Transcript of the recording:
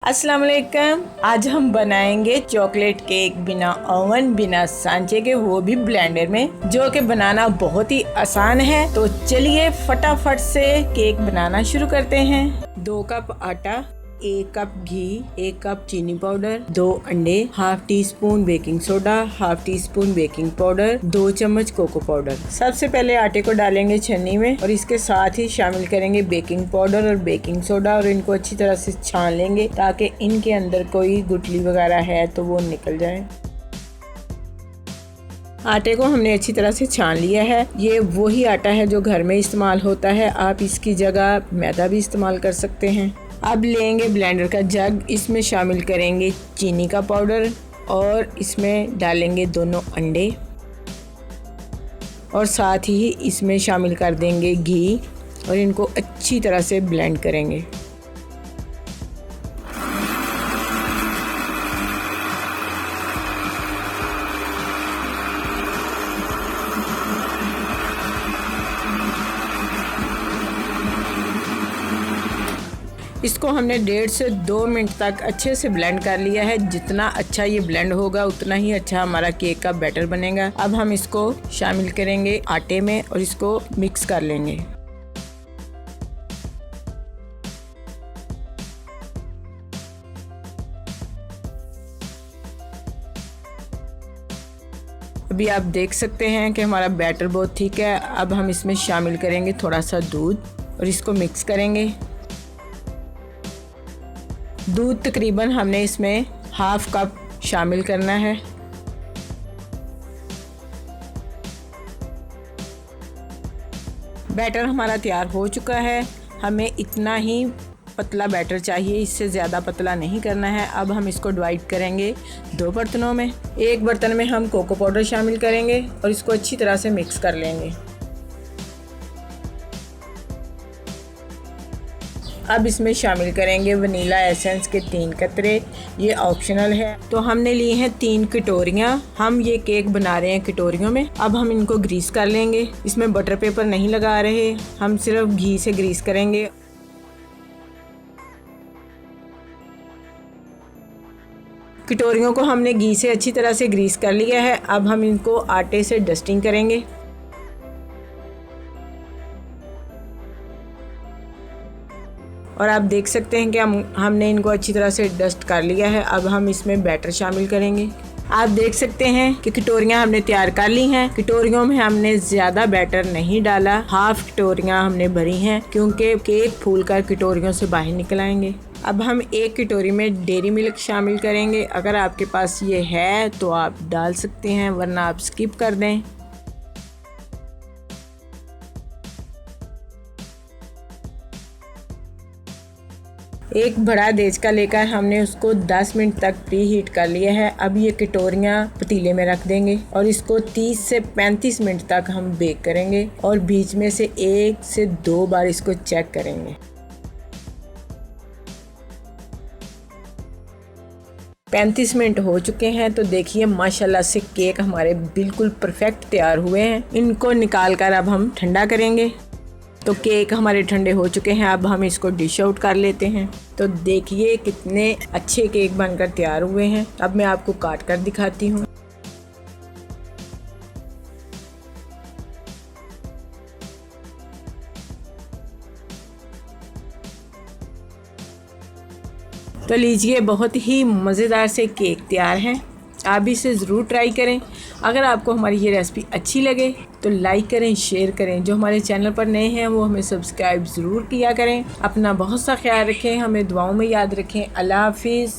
अस्सलाम वालेकुम। आज हम बनाएंगे चॉकलेट केक बिना ओवन बिना सांचे के, वो भी ब्लेंडर में, जो कि बनाना बहुत ही आसान है। तो चलिए फटाफट से केक बनाना शुरू करते हैं। 2 कप आटा, 1 कप घी, 1 कप चीनी पाउडर, 2 अंडे, half tea spoon baking soda, half tea spoon baking powder, 2 चम्मच कोको पाउडर। सबसे पहले आटे को डालेंगे छन्नी में और इसके साथ ही शामिल करेंगे बेकिंग पाउडर और बेकिंग सोडा और इनको अच्छी तरह से छान लेंगे ताकि इनके अंदर कोई गुठली वगैरह है तो वो निकल जाए। आटे को हमने अच्छी तरह से छान लिया है। ये वही आटा है जो घर में इस्तेमाल होता है, आप इसकी जगह मैदा भी इस्तेमाल कर सकते हैं। अब लेंगे ब्लेंडर का जग, इसमें शामिल करेंगे चीनी का पाउडर और इसमें डालेंगे दोनों अंडे और साथ ही इसमें शामिल कर देंगे घी और इनको अच्छी तरह से ब्लेंड करेंगे। इसको हमने 1.5 से 2 मिनट तक अच्छे से ब्लेंड कर लिया है। जितना अच्छा ये ब्लेंड होगा उतना ही अच्छा हमारा केक का बैटर बनेगा। अब हम इसको शामिल करेंगे आटे में और इसको मिक्स कर लेंगे। अभी आप देख सकते हैं कि हमारा बैटर बहुत ठीक है। अब हम इसमें शामिल करेंगे थोड़ा सा दूध और इसको मिक्स करेंगे। दूध तकरीबन हमने इसमें हाफ कप शामिल करना है। बैटर हमारा तैयार हो चुका है। हमें इतना ही पतला बैटर चाहिए, इससे ज़्यादा पतला नहीं करना है। अब हम इसको डिवाइड करेंगे 2 बर्तनों में। एक बर्तन में हम कोको पाउडर शामिल करेंगे और इसको अच्छी तरह से मिक्स कर लेंगे। अब इसमें शामिल करेंगे वनीला एसेंस के 3 कतरे, ये ऑप्शनल है। तो हमने लिए हैं 3 कटोरियाँ। हम ये केक बना रहे हैं कटोरियों में। अब हम इनको ग्रीस कर लेंगे। इसमें बटर पेपर नहीं लगा रहे, हम सिर्फ घी से ग्रीस करेंगे। कटोरियों को हमने घी से अच्छी तरह से ग्रीस कर लिया है। अब हम इनको आटे से डस्टिंग करेंगे। और आप देख सकते हैं कि हमने इनको अच्छी तरह से डस्ट कर लिया है। अब हम इसमें बैटर शामिल करेंगे। आप देख सकते हैं कि कटोरियाँ हमने तैयार कर ली हैं। कटोरियों में हमने ज़्यादा बैटर नहीं डाला, हाफ कटोरियाँ हमने भरी हैं क्योंकि केक फूलकर कटोरियों से बाहर निकल आएंगे। अब हम एक कटोरी में डेयरी मिल्क शामिल करेंगे। अगर आपके पास ये है तो आप डाल सकते हैं, वरना आप स्किप कर दें। एक बड़ा देचका लेकर हमने उसको 10 मिनट तक प्री हीट कर लिया है। अब ये कटोरियाँ पतीले में रख देंगे और इसको 30 से 35 मिनट तक हम बेक करेंगे और बीच में से 1 से 2 बार इसको चेक करेंगे। 35 मिनट हो चुके हैं तो देखिए माशाल्लाह से केक हमारे बिल्कुल परफेक्ट तैयार हुए हैं। इनको निकाल कर अब हम ठंडा करेंगे। तो केक हमारे ठंडे हो चुके हैं। अब हम इसको डिश आउट कर लेते हैं। तो देखिए कितने अच्छे केक बनकर तैयार हुए हैं। अब मैं आपको काट कर दिखाती हूँ। तो लीजिए, बहुत ही मज़ेदार से केक तैयार हैं। आप भी इसे ज़रूर ट्राई करें। अगर आपको हमारी ये रेसिपी अच्छी लगे तो लाइक करें, शेयर करें। जो हमारे चैनल पर नए हैं वो हमें सब्सक्राइब ज़रूर किया करें। अपना बहुत सा ख्याल रखें, हमें दुआओं में याद रखें। अल्लाह हाफिज़।